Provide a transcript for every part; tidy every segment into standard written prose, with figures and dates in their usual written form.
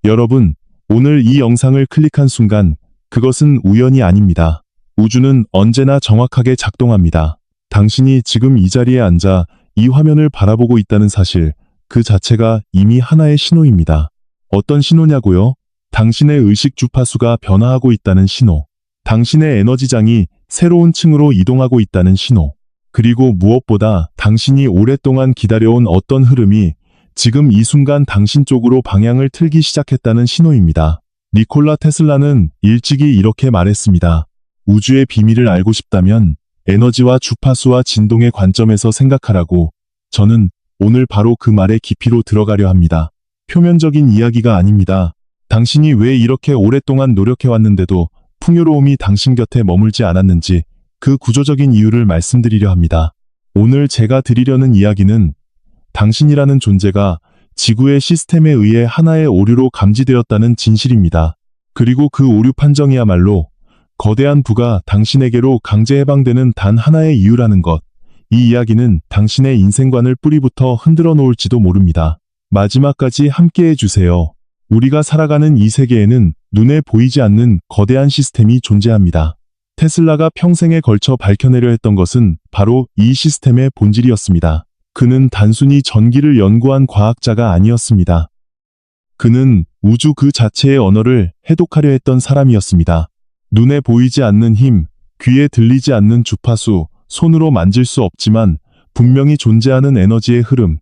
여러분, 오늘 이 영상을 클릭한 순간 그것은 우연이 아닙니다. 우주는 언제나 정확하게 작동합니다. 당신이 지금 이 자리에 앉아 이 화면을 바라보고 있다는 사실, 그 자체가 이미 하나의 신호입니다. 어떤 신호냐고요? 당신의 의식 주파수가 변화하고 있다는 신호. 당신의 에너지장이 새로운 층으로 이동하고 있다는 신호. 그리고 무엇보다 당신이 오랫동안 기다려온 어떤 흐름이 지금 이 순간 당신 쪽으로 방향을 틀기 시작했다는 신호입니다. 니콜라 테슬라는 일찍이 이렇게 말했습니다. 우주의 비밀을 알고 싶다면 에너지와 주파수와 진동의 관점에서 생각하라고. 저는 오늘 바로 그 말의 깊이로 들어가려 합니다. 표면적인 이야기가 아닙니다. 당신이 왜 이렇게 오랫동안 노력해왔는데도 풍요로움이 당신 곁에 머물지 않았는지 그 구조적인 이유를 말씀드리려 합니다. 오늘 제가 드리려는 이야기는 당신이라는 존재가 지구의 시스템에 의해 하나의 오류로 감지되었다는 진실입니다. 그리고 그 오류 판정이야말로 거대한 부가 당신에게로 강제 해방되는 단 하나의 이유라는 것. 이 이야기는 당신의 인생관을 뿌리부터 흔들어 놓을지도 모릅니다. 마지막까지 함께해 주세요. 우리가 살아가는 이 세계에는 눈에 보이지 않는 거대한 시스템이 존재합니다. 테슬라가 평생에 걸쳐 밝혀내려 했던 것은 바로 이 시스템의 본질이었습니다. 그는 단순히 전기를 연구한 과학자가 아니었습니다. 그는 우주 그 자체의 언어를 해독하려 했던 사람이었습니다. 눈에 보이지 않는 힘, 귀에 들리지 않는 주파수, 손으로 만질 수 없지만 분명히 존재하는 에너지의 흐름.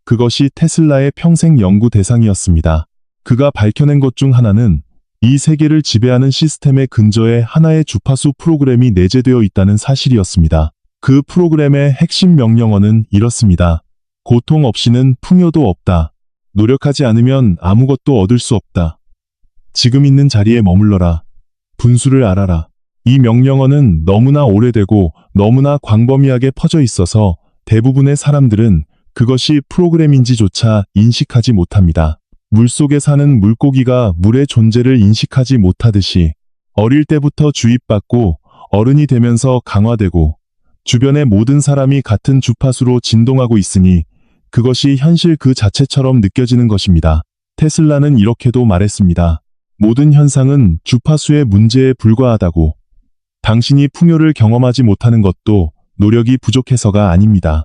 그것이 테슬라의 평생 연구 대상이었습니다. 그가 밝혀낸 것 중 하나는 이 세계를 지배하는 시스템의 근저에 하나의 주파수 프로그램이 내재되어 있다는 사실이었습니다. 그 프로그램의 핵심 명령어는 이렇습니다. 고통 없이는 풍요도 없다. 노력하지 않으면 아무것도 얻을 수 없다. 지금 있는 자리에 머물러라. 분수를 알아라. 이 명령어는 너무나 오래되고 너무나 광범위하게 퍼져 있어서 대부분의 사람들은 그것이 프로그램인지조차 인식하지 못합니다. 물속에 사는 물고기가 물의 존재를 인식하지 못하듯이 어릴 때부터 주입받고 어른이 되면서 강화되고 주변의 모든 사람이 같은 주파수로 진동하고 있으니 그것이 현실 그 자체처럼 느껴지는 것입니다. 테슬라는 이렇게도 말했습니다. 모든 현상은 주파수의 문제에 불과하다고. 당신이 풍요를 경험하지 못하는 것도 노력이 부족해서가 아닙니다.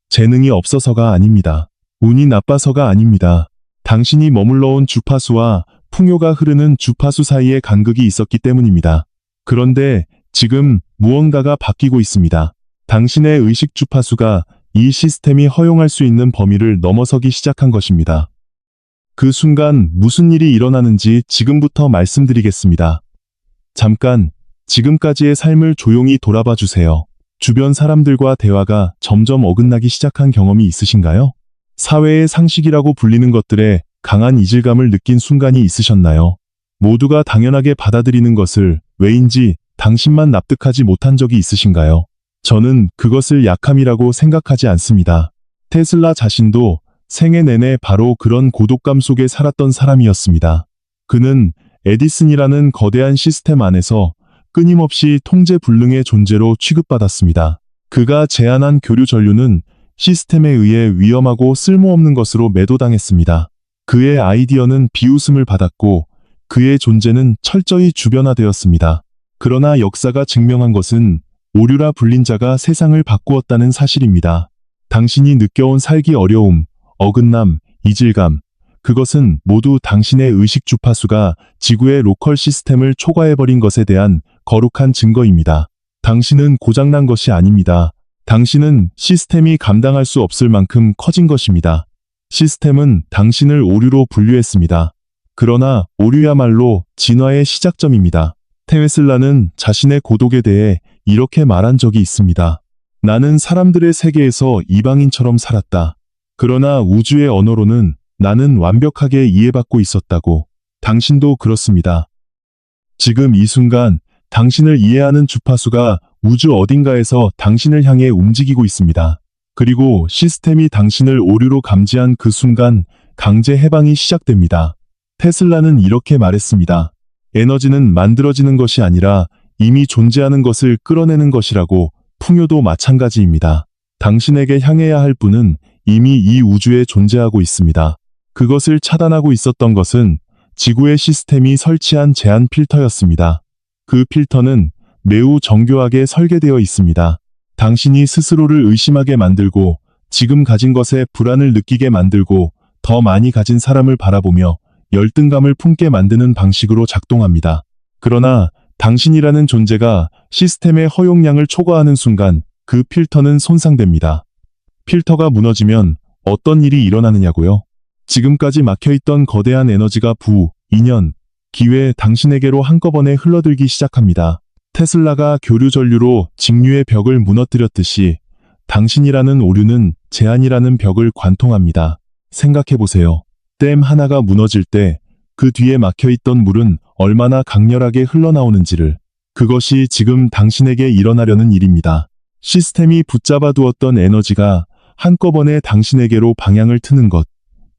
재능이 없어서가 아닙니다. 운이 나빠서가 아닙니다. 당신이 머물러온 주파수와 풍요가 흐르는 주파수 사이에 간극이 있었기 때문입니다. 그런데 지금 무언가가 바뀌고 있습니다. 당신의 의식 주파수가 이 시스템이 허용할 수 있는 범위를 넘어서기 시작한 것입니다. 그 순간 무슨 일이 일어나는지 지금부터 말씀드리겠습니다. 잠깐, 지금까지의 삶을 조용히 돌아봐 주세요. 주변 사람들과 대화가 점점 어긋나기 시작한 경험이 있으신가요? 사회의 상식이라고 불리는 것들에 강한 이질감을 느낀 순간이 있으셨나요? 모두가 당연하게 받아들이는 것을 왜인지 당신만 납득하지 못한 적이 있으신가요? 저는 그것을 약함이라고 생각하지 않습니다. 테슬라 자신도 생애 내내 바로 그런 고독감 속에 살았던 사람이었습니다. 그는 에디슨이라는 거대한 시스템 안에서 끊임없이 통제불능의 존재로 취급받았습니다. 그가 제안한 교류 전류는 시스템에 의해 위험하고 쓸모없는 것으로 매도당했습니다. 그의 아이디어는 비웃음을 받았고 그의 존재는 철저히 주변화되었습니다. 그러나 역사가 증명한 것은 오류라 불린 자가 세상을 바꾸었다는 사실입니다. 당신이 느껴온 살기 어려움, 어긋남, 이질감, 그것은 모두 당신의 의식 주파수가 지구의 로컬 시스템을 초과해버린 것에 대한 거룩한 증거입니다. 당신은 고장난 것이 아닙니다. 당신은 시스템이 감당할 수 없을 만큼 커진 것입니다. 시스템은 당신을 오류로 분류했습니다. 그러나 오류야말로 진화의 시작점입니다. 테슬라는 자신의 고독에 대해 이렇게 말한 적이 있습니다. 나는 사람들의 세계에서 이방인처럼 살았다. 그러나 우주의 언어로는 나는 완벽하게 이해받고 있었다고. 당신도 그렇습니다. 지금 이 순간 당신을 이해하는 주파수가 우주 어딘가에서 당신을 향해 움직이고 있습니다. 그리고 시스템이 당신을 오류로 감지한 그 순간 강제 해방이 시작됩니다. 테슬라는 이렇게 말했습니다. 에너지는 만들어지는 것이 아니라 이미 존재하는 것을 끌어내는 것이라고. 풍요도 마찬가지입니다. 당신에게 향해야 할 분은 이미 이 우주에 존재하고 있습니다. 그것을 차단하고 있었던 것은 지구의 시스템이 설치한 제한 필터였습니다. 그 필터는 매우 정교하게 설계되어 있습니다. 당신이 스스로를 의심하게 만들고 지금 가진 것에 불안을 느끼게 만들고 더 많이 가진 사람을 바라보며 열등감을 품게 만드는 방식으로 작동합니다. 그러나 당신이라는 존재가 시스템의 허용량을 초과하는 순간 그 필터는 손상됩니다. 필터가 무너지면 어떤 일이 일어나느냐고요? 지금까지 막혀있던 거대한 에너지가 인연, 기회 당신에게로 한꺼번에 흘러들기 시작합니다. 테슬라가 교류 전류로 직류의 벽을 무너뜨렸듯이 당신이라는 오류는 제한이라는 벽을 관통합니다. 생각해보세요. 댐 하나가 무너질 때 그 뒤에 막혀있던 물은 얼마나 강렬하게 흘러나오는지를. 그것이 지금 당신에게 일어나려는 일입니다. 시스템이 붙잡아 두었던 에너지가 한꺼번에 당신에게로 방향을 트는 것.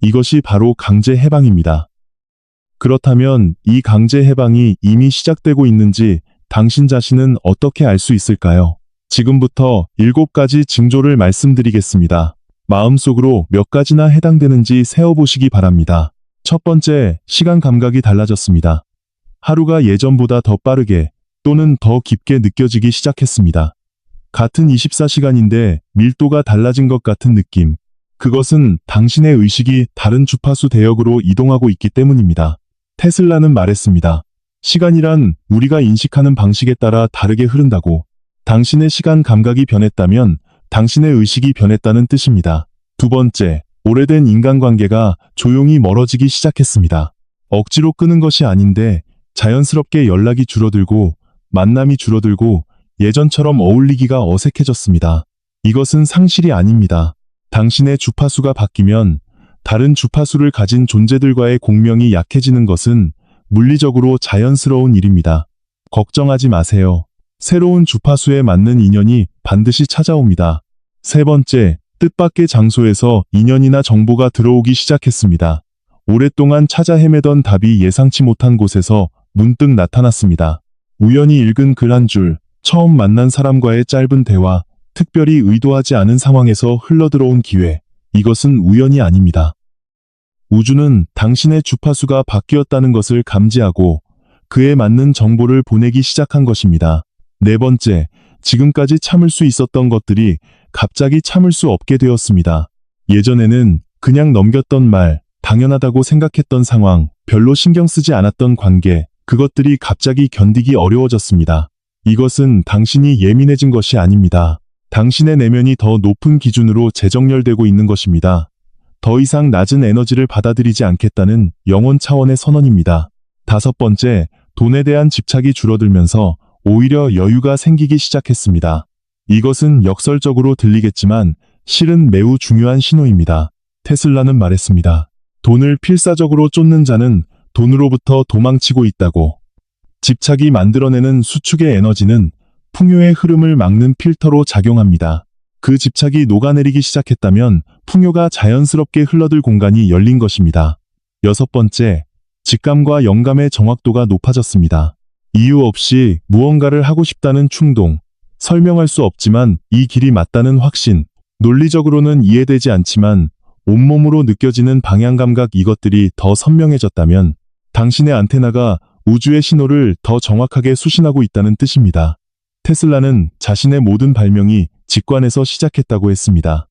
이것이 바로 강제 해방입니다. 그렇다면 이 강제 해방이 이미 시작되고 있는지 당신 자신은 어떻게 알 수 있을까요? 지금부터 7가지 징조를 말씀드리겠습니다. 마음속으로 몇 가지나 해당되는지 세어보시기 바랍니다. 첫 번째, 시간 감각이 달라졌습니다. 하루가 예전보다 더 빠르게 또는 더 깊게 느껴지기 시작했습니다. 같은 24시간인데 밀도가 달라진 것 같은 느낌. 그것은 당신의 의식이 다른 주파수 대역으로 이동하고 있기 때문입니다. 테슬라는 말했습니다. 시간이란 우리가 인식하는 방식에 따라 다르게 흐른다고. 당신의 시간 감각이 변했다면 당신의 의식이 변했다는 뜻입니다. 두 번째, 오래된 인간관계가 조용히 멀어지기 시작했습니다. 억지로 끄는 것이 아닌데 자연스럽게 연락이 줄어들고 만남이 줄어들고 예전처럼 어울리기가 어색해졌습니다. 이것은 상실이 아닙니다. 당신의 주파수가 바뀌면 다른 주파수를 가진 존재들과의 공명이 약해지는 것은 물리적으로 자연스러운 일입니다. 걱정하지 마세요. 새로운 주파수에 맞는 인연이 반드시 찾아옵니다. 세 번째, 뜻밖의 장소에서 인연이나 정보가 들어오기 시작했습니다. 오랫동안 찾아 헤매던 답이 예상치 못한 곳에서 문득 나타났습니다. 우연히 읽은 글 한 줄, 처음 만난 사람과의 짧은 대화, 특별히 의도하지 않은 상황에서 흘러들어온 기회. 이것은 우연이 아닙니다. 우주는 당신의 주파수가 바뀌었다는 것을 감지하고 그에 맞는 정보를 보내기 시작한 것입니다. 네 번째, 지금까지 참을 수 있었던 것들이 갑자기 참을 수 없게 되었습니다. 예전에는 그냥 넘겼던 말, 당연하다고 생각했던 상황, 별로 신경 쓰지 않았던 관계, 그것들이 갑자기 견디기 어려워졌습니다. 이것은 당신이 예민해진 것이 아닙니다. 당신의 내면이 더 높은 기준으로 재정렬되고 있는 것입니다. 더 이상 낮은 에너지를 받아들이지 않겠다는 영혼 차원의 선언입니다. 다섯 번째, 돈에 대한 집착이 줄어들면서 오히려 여유가 생기기 시작했습니다. 이것은 역설적으로 들리겠지만 실은 매우 중요한 신호입니다. 테슬라는 말했습니다. 돈을 필사적으로 쫓는 자는 돈으로부터 도망치고 있다고. 집착이 만들어내는 수축의 에너지는 풍요의 흐름을 막는 필터로 작용합니다. 그 집착이 녹아내리기 시작했다면 풍요가 자연스럽게 흘러들 공간이 열린 것입니다. 여섯 번째, 직감과 영감의 정확도가 높아졌습니다. 이유 없이 무언가를 하고 싶다는 충동, 설명할 수 없지만 이 길이 맞다는 확신, 논리적으로는 이해되지 않지만 온몸으로 느껴지는 방향감각, 이것들이 더 선명해졌다면 당신의 안테나가 우주의 신호를 더 정확하게 수신하고 있다는 뜻입니다. 테슬라는 자신의 모든 발명이 직관에서 시작했다고 했습니다.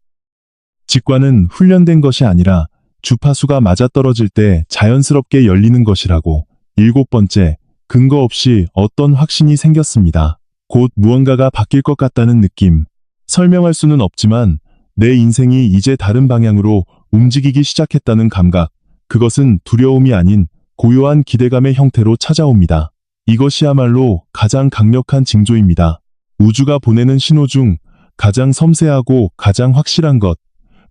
직관은 훈련된 것이 아니라 주파수가 맞아떨어질 때 자연스럽게 열리는 것이라고. 일곱 번째, 근거 없이 어떤 확신이 생겼습니다. 곧 무언가가 바뀔 것 같다는 느낌. 설명할 수는 없지만 내 인생이 이제 다른 방향으로 움직이기 시작했다는 감각. 그것은 두려움이 아닌 고요한 기대감의 형태로 찾아옵니다. 이것이야말로 가장 강력한 징조입니다. 우주가 보내는 신호 중 가장 섬세하고 가장 확실한 것.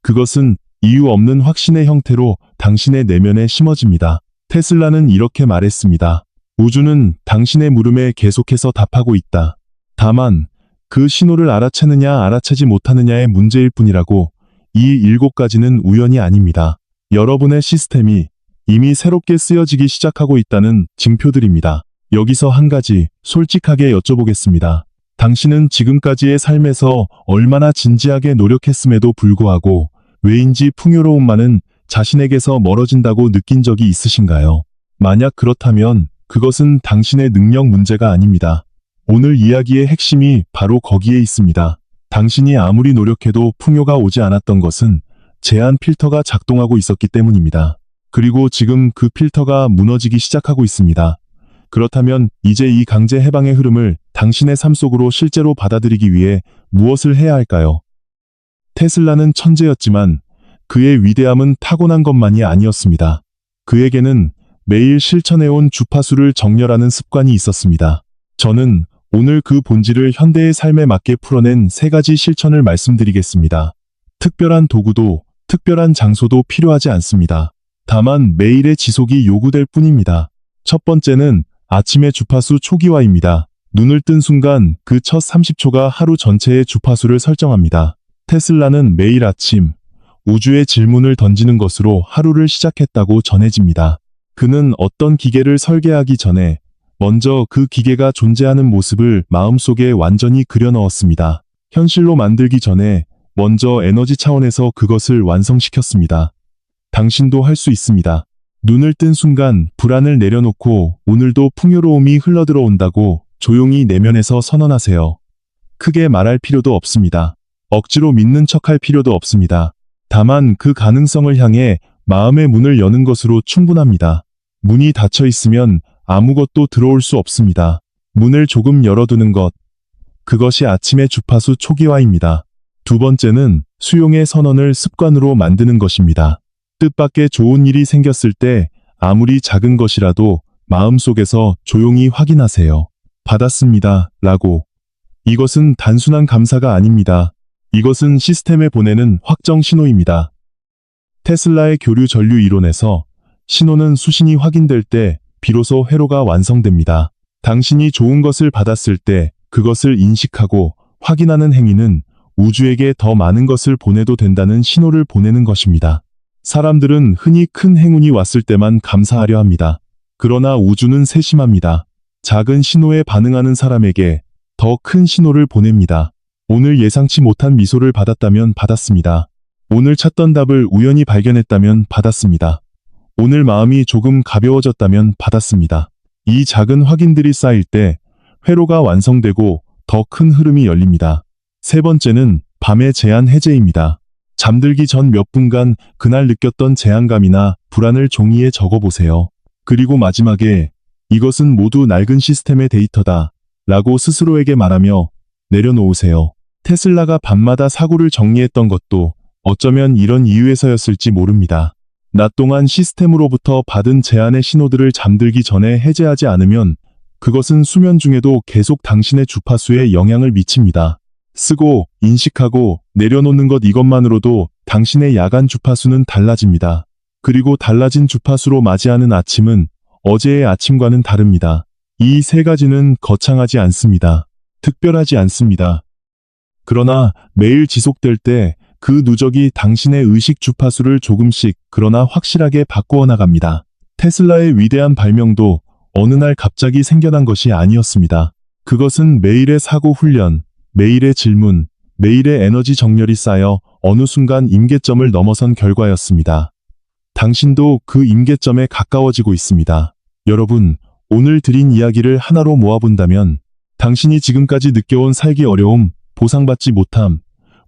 그것은 이유 없는 확신의 형태로 당신의 내면에 심어집니다. 테슬라는 이렇게 말했습니다. 우주는 당신의 물음에 계속해서 답하고 있다. 다만 그 신호를 알아채느냐 알아채지 못하느냐의 문제일 뿐이라고. 이 7가지는 우연이 아닙니다. 여러분의 시스템이 이미 새롭게 쓰여지기 시작하고 있다는 징표들입니다. 여기서 한 가지 솔직하게 여쭤보겠습니다. 당신은 지금까지의 삶에서 얼마나 진지하게 노력했음에도 불구하고 왜인지 풍요로움만은 자신에게서 멀어진다고 느낀 적이 있으신가요? 만약 그렇다면 그것은 당신의 능력 문제가 아닙니다. 오늘 이야기의 핵심이 바로 거기에 있습니다. 당신이 아무리 노력해도 풍요가 오지 않았던 것은 제한 필터가 작동하고 있었기 때문입니다. 그리고 지금 그 필터가 무너지기 시작하고 있습니다. 그렇다면 이제 이 강제 해방의 흐름을 당신의 삶 속으로 실제로 받아들이기 위해 무엇을 해야 할까요? 테슬라는 천재였지만 그의 위대함은 타고난 것만이 아니었습니다. 그에게는 매일 실천해온 주파수를 정렬하는 습관이 있었습니다. 저는 오늘 그 본질을 현대의 삶에 맞게 풀어낸 3가지 실천을 말씀드리겠습니다. 특별한 도구도 특별한 장소도 필요하지 않습니다. 다만 매일의 지속이 요구될 뿐입니다. 첫 번째는 아침의 주파수 초기화입니다. 눈을 뜬 순간 그 첫 30초가 하루 전체의 주파수를 설정합니다. 테슬라는 매일 아침 우주에 질문을 던지는 것으로 하루를 시작했다고 전해집니다. 그는 어떤 기계를 설계하기 전에 먼저 그 기계가 존재하는 모습을 마음속에 완전히 그려넣었습니다. 현실로 만들기 전에 먼저 에너지 차원에서 그것을 완성시켰습니다. 당신도 할 수 있습니다. 눈을 뜬 순간 불안을 내려놓고 오늘도 풍요로움이 흘러들어온다고 조용히 내면에서 선언하세요. 크게 말할 필요도 없습니다. 억지로 믿는 척할 필요도 없습니다. 다만 그 가능성을 향해 마음의 문을 여는 것으로 충분합니다. 문이 닫혀 있으면 아무것도 들어올 수 없습니다. 문을 조금 열어두는 것. 그것이 아침의 주파수 초기화입니다. 두 번째는 수용의 선언을 습관으로 만드는 것입니다. 뜻밖의 좋은 일이 생겼을 때 아무리 작은 것이라도 마음속에서 조용히 확인하세요. 받았습니다. 라고. 이것은 단순한 감사가 아닙니다. 이것은 시스템에 보내는 확정 신호입니다. 테슬라의 교류 전류 이론에서 신호는 수신이 확인될 때 비로소 회로가 완성됩니다. 당신이 좋은 것을 받았을 때 그것을 인식하고 확인하는 행위는 우주에게 더 많은 것을 보내도 된다는 신호를 보내는 것입니다. 사람들은 흔히 큰 행운이 왔을 때만 감사하려 합니다. 그러나 우주는 세심합니다. 작은 신호에 반응하는 사람에게 더 큰 신호를 보냅니다. 오늘 예상치 못한 미소를 받았다면 받았습니다. 오늘 찾던 답을 우연히 발견했다면 받았습니다. 오늘 마음이 조금 가벼워졌다면 받았습니다. 이 작은 확인들이 쌓일 때 회로가 완성되고 더 큰 흐름이 열립니다. 세 번째는 밤의 제한 해제입니다. 잠들기 전 몇 분간 그날 느꼈던 제한감이나 불안을 종이에 적어보세요. 그리고 마지막에 이것은 모두 낡은 시스템의 데이터다 라고 스스로에게 말하며 내려놓으세요. 테슬라가 밤마다 사고를 정리했던 것도 어쩌면 이런 이유에서였을지 모릅니다. 낮 동안 시스템으로부터 받은 제한의 신호들을 잠들기 전에 해제하지 않으면 그것은 수면 중에도 계속 당신의 주파수에 영향을 미칩니다. 쓰고, 인식하고, 내려놓는 것 이것만으로도 당신의 야간 주파수는 달라집니다. 그리고 달라진 주파수로 맞이하는 아침은 어제의 아침과는 다릅니다. 이 3가지는 거창하지 않습니다. 특별하지 않습니다. 그러나 매일 지속될 때 그 누적이 당신의 의식 주파수를 조금씩 그러나 확실하게 바꾸어 나갑니다. 테슬라의 위대한 발명도 어느 날 갑자기 생겨난 것이 아니었습니다. 그것은 매일의 사고 훈련, 매일의 질문, 매일의 에너지 정렬이 쌓여 어느 순간 임계점을 넘어선 결과였습니다. 당신도 그 임계점에 가까워지고 있습니다. 여러분, 오늘 드린 이야기를 하나로 모아본다면 당신이 지금까지 느껴온 살기 어려움, 보상받지 못함,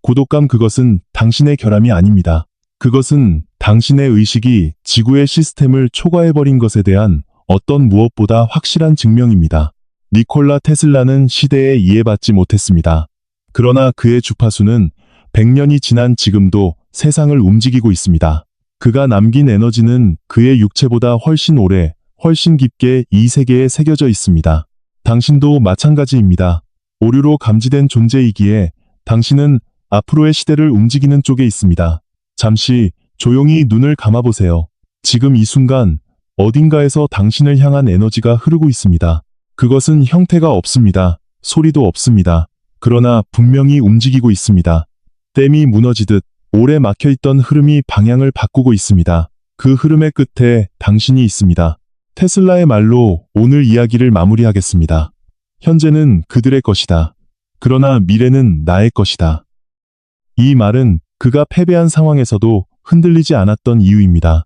고독감 그것은 당신의 결함이 아닙니다. 그것은 당신의 의식이 지구의 시스템을 초과해버린 것에 대한 어떤 무엇보다 확실한 증명입니다. 니콜라 테슬라는 시대에 이해받지 못했습니다. 그러나 그의 주파수는 100년이 지난 지금도 세상을 움직이고 있습니다. 그가 남긴 에너지는 그의 육체보다 훨씬 오래, 훨씬 깊게 이 세계에 새겨져 있습니다. 당신도 마찬가지입니다. 오류로 감지된 존재이기에 당신은 앞으로의 시대를 움직이는 쪽에 있습니다. 잠시 조용히 눈을 감아보세요. 지금 이 순간 어딘가에서 당신을 향한 에너지가 흐르고 있습니다. 그것은 형태가 없습니다. 소리도 없습니다. 그러나 분명히 움직이고 있습니다. 댐이 무너지듯 오래 막혀있던 흐름이 방향을 바꾸고 있습니다. 그 흐름의 끝에 당신이 있습니다. 테슬라의 말로 오늘 이야기를 마무리하겠습니다. 현재는 그들의 것이다. 그러나 미래는 나의 것이다. 이 말은 그가 패배한 상황에서도 흔들리지 않았던 이유입니다.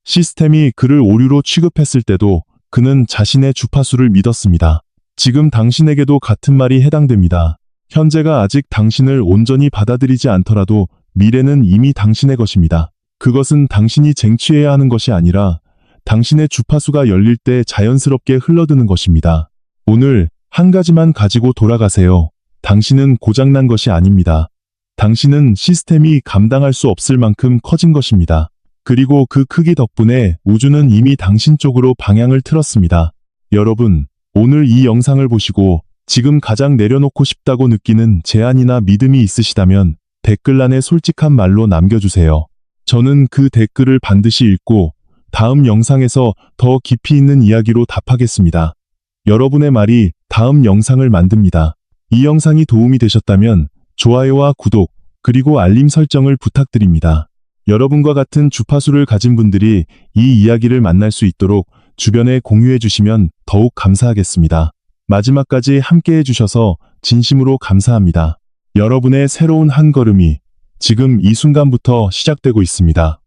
시스템이 그를 오류로 취급했을 때도 그는 자신의 주파수를 믿었습니다. 지금 당신에게도 같은 말이 해당됩니다. 현재가 아직 당신을 온전히 받아들이지 않더라도 미래는 이미 당신의 것입니다. 그것은 당신이 쟁취해야 하는 것이 아니라 당신의 주파수가 열릴 때 자연스럽게 흘러드는 것입니다. 오늘 한 가지만 가지고 돌아가세요. 당신은 고장난 것이 아닙니다. 당신은 시스템이 감당할 수 없을 만큼 커진 것입니다. 그리고 그 크기 덕분에 우주는 이미 당신 쪽으로 방향을 틀었습니다. 여러분, 오늘 이 영상을 보시고 지금 가장 내려놓고 싶다고 느끼는 제안이나 믿음이 있으시다면 댓글란에 솔직한 말로 남겨주세요. 저는 그 댓글을 반드시 읽고 다음 영상에서 더 깊이 있는 이야기로 답하겠습니다. 여러분의 말이 다음 영상을 만듭니다. 이 영상이 도움이 되셨다면 좋아요와 구독, 그리고 알림 설정을 부탁드립니다. 여러분과 같은 주파수를 가진 분들이 이 이야기를 만날 수 있도록 주변에 공유해 주시면 더욱 감사하겠습니다. 마지막까지 함께 해주셔서 진심으로 감사합니다. 여러분의 새로운 한 걸음이 지금 이 순간부터 시작되고 있습니다.